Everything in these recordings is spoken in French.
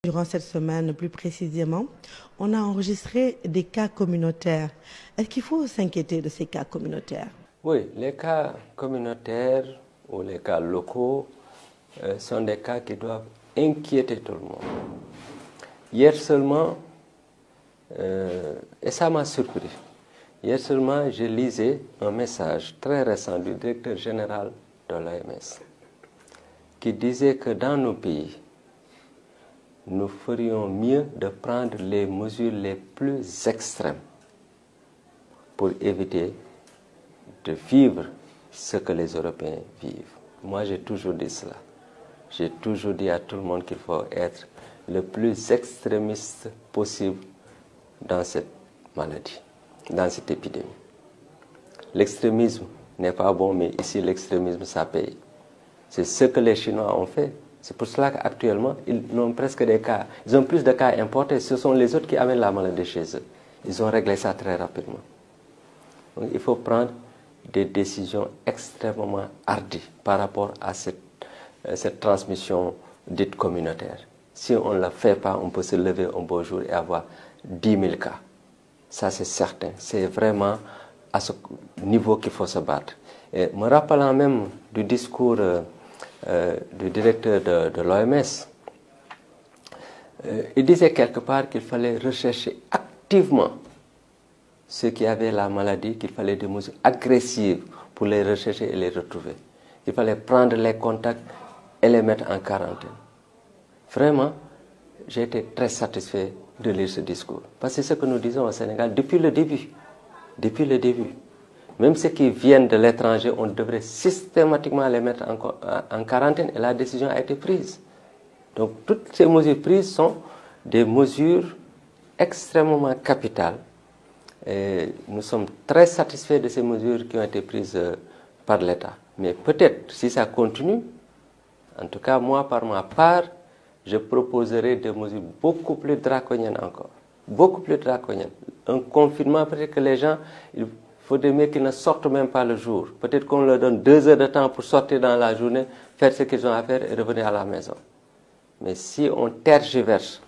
Durant cette semaine, plus précisément, on a enregistré des cas communautaires. Est-ce qu'il faut s'inquiéter de ces cas communautaires? Oui, les cas communautaires ou les cas locaux sont des cas qui doivent inquiéter tout le monde. Hier seulement, et ça m'a surpris, hier seulement je lisais un message très récent du directeur général de l'OMS qui disait que dans nos pays, nous ferions mieux de prendre les mesures les plus extrêmes pour éviter de vivre ce que les Européens vivent. Moi, j'ai toujours dit cela. J'ai toujours dit à tout le monde qu'il faut être le plus extrémiste possible dans cette maladie, dans cette épidémie. L'extrémisme n'est pas bon, mais ici, l'extrémisme, ça paye. C'est ce que les Chinois ont fait. C'est pour cela qu'actuellement, ils ont presque des cas. Ils ont plus de cas importés. Ce sont les autres qui amènent la maladie chez eux. Ils ont réglé ça très rapidement. Donc, il faut prendre des décisions extrêmement hardies par rapport à cette transmission dite communautaire. Si on ne la fait pas, on peut se lever un beau jour et avoir 10 000 cas. Ça, c'est certain. C'est vraiment à ce niveau qu'il faut se battre. Et me rappelant même du discours du directeur de l'OMS, il disait quelque part qu'il fallait rechercher activement ceux qui avaient la maladie, qu'il fallait des mesures agressives pour les rechercher et les retrouver. Il fallait prendre les contacts et les mettre en quarantaine. Vraiment, j'ai été très satisfait de lire ce discours. Parce que c'est ce que nous disons au Sénégal depuis le début. Depuis le début. Même ceux qui viennent de l'étranger, on devrait systématiquement les mettre en quarantaine et la décision a été prise. Donc toutes ces mesures prises sont des mesures extrêmement capitales. Et nous sommes très satisfaits de ces mesures qui ont été prises par l'État. Mais peut-être, si ça continue, en tout cas moi par ma part, je proposerai des mesures beaucoup plus draconiennes encore. Beaucoup plus draconiennes. Un confinement, peut-être que les gens, il faudrait mieux qu'ils ne sortent même pas le jour. Peut-être qu'on leur donne 2 heures de temps pour sortir dans la journée, faire ce qu'ils ont à faire et revenir à la maison. Mais si on tergiverse,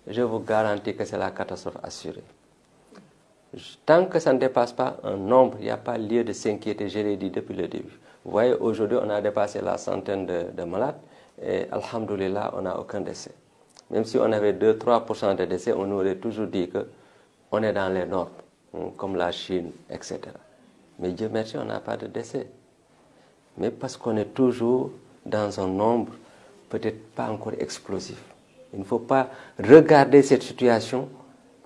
je vous garantis que c'est la catastrophe assurée. Tant que ça ne dépasse pas un nombre, il n'y a pas lieu de s'inquiéter, je l'ai dit depuis le début. Vous voyez, aujourd'hui, on a dépassé la centaine de malades et, alhamdoulilah, on n'a aucun décès. Même si on avait 2-3% de décès, on aurait toujours dit qu'on est dans les normes, comme la Chine, etc. Mais Dieu merci, on n'a pas de décès. Mais parce qu'on est toujours dans un nombre peut-être pas encore explosif. Il ne faut pas regarder cette situation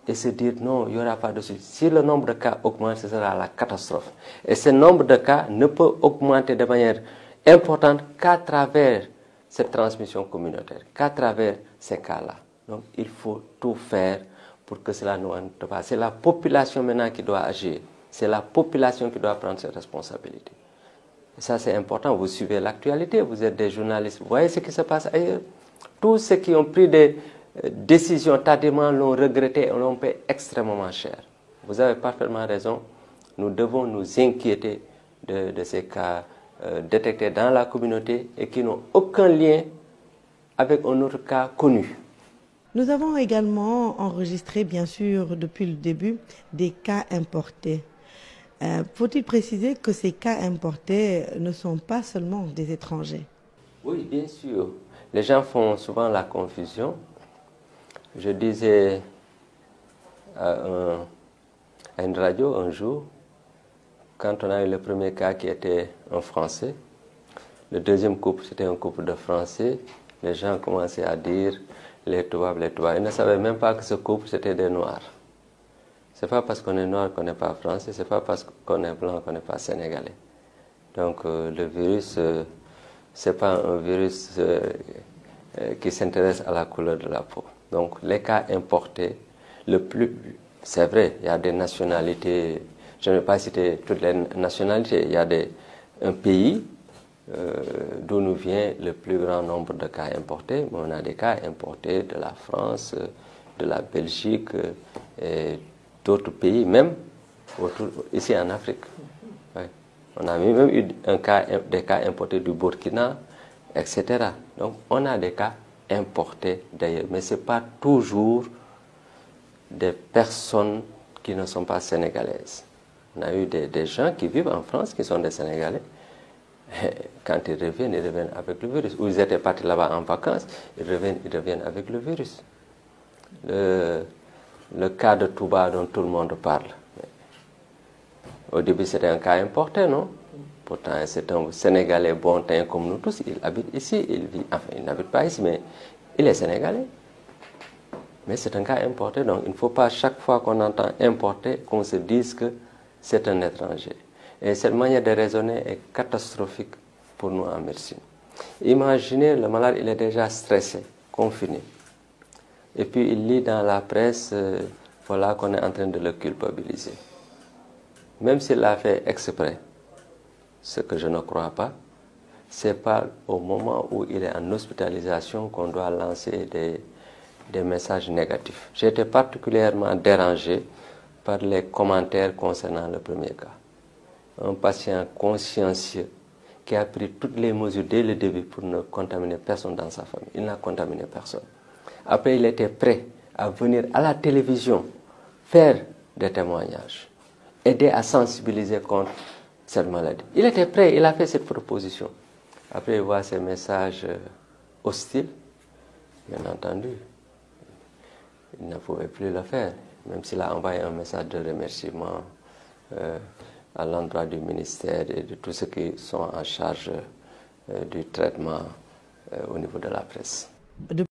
et se dire non, il n'y aura pas de souci. Si le nombre de cas augmente, ce sera la catastrophe. Et ce nombre de cas ne peut augmenter de manière importante qu'à travers cette transmission communautaire, qu'à travers ces cas-là. Donc il faut tout faire pour que cela ne rentre pas. C'est la population maintenant qui doit agir. C'est la population qui doit prendre ses responsabilités. Et ça c'est important, vous suivez l'actualité, vous êtes des journalistes, vous voyez ce qui se passe ailleurs. Tous ceux qui ont pris des décisions tardivement l'ont regretté et l'ont payé extrêmement cher. Vous avez parfaitement raison, nous devons nous inquiéter de ces cas détectés dans la communauté et qui n'ont aucun lien avec un autre cas connu. Nous avons également enregistré, bien sûr, depuis le début, des cas importés. Faut-il préciser que ces cas importés ne sont pas seulement des étrangers? Oui, bien sûr. Les gens font souvent la confusion. Je disais à une radio un jour, quand on a eu le premier cas qui était un Français, le deuxième couple c'était un couple de Français, les gens commençaient à dire les Touaregs, les Touaregs. Ils ne savaient même pas que ce couple c'était des Noirs. Ce n'est pas parce qu'on est noir qu'on n'est pas français, ce n'est pas parce qu'on est blanc qu'on n'est pas sénégalais. Donc le virus, ce n'est pas un virus qui s'intéresse à la couleur de la peau. Donc les cas importés, c'est vrai, il y a des nationalités, je ne vais pas citer toutes les nationalités, il y a un pays d'où nous vient le plus grand nombre de cas importés, mais on a des cas importés de la France, de la Belgique et d'autres pays, même ici en Afrique. Ouais. On a même eu des cas importés du Burkina, etc. Donc on a des cas importés d'ailleurs. Mais ce n'est pas toujours des personnes qui ne sont pas sénégalaises. On a eu des gens qui vivent en France, qui sont des Sénégalais. Et quand ils reviennent avec le virus. Ou ils étaient partis là-bas en vacances, ils reviennent avec le virus. Le cas de Touba dont tout le monde parle. Au début, c'était un cas importé, non? Pourtant, c'est un Sénégalais bon teint comme nous tous. Il habite ici, il n'habite pas ici, mais il est Sénégalais. Mais c'est un cas importé, donc il ne faut pas chaque fois qu'on entend importer qu'on se dise que c'est un étranger. Et cette manière de raisonner est catastrophique pour nous en médecine. Imaginez, le malade, il est déjà stressé, confiné. Et puis il lit dans la presse, voilà qu'on est en train de le culpabiliser. Même s'il l'a fait exprès, ce que je ne crois pas, ce n'est pas au moment où il est en hospitalisation qu'on doit lancer des messages négatifs. J'ai été particulièrement dérangé par les commentaires concernant le premier cas. Un patient consciencieux qui a pris toutes les mesures dès le début pour ne contaminer personne dans sa famille. Il n'a contaminé personne. Après, il était prêt à venir à la télévision faire des témoignages, aider à sensibiliser contre cette maladie. Il était prêt, il a fait cette proposition. Après, il voit ces messages hostiles, bien entendu. Il ne pouvait plus le faire, même s'il a envoyé un message de remerciement à l'endroit du ministère et de tous ceux qui sont en charge du traitement au niveau de la presse.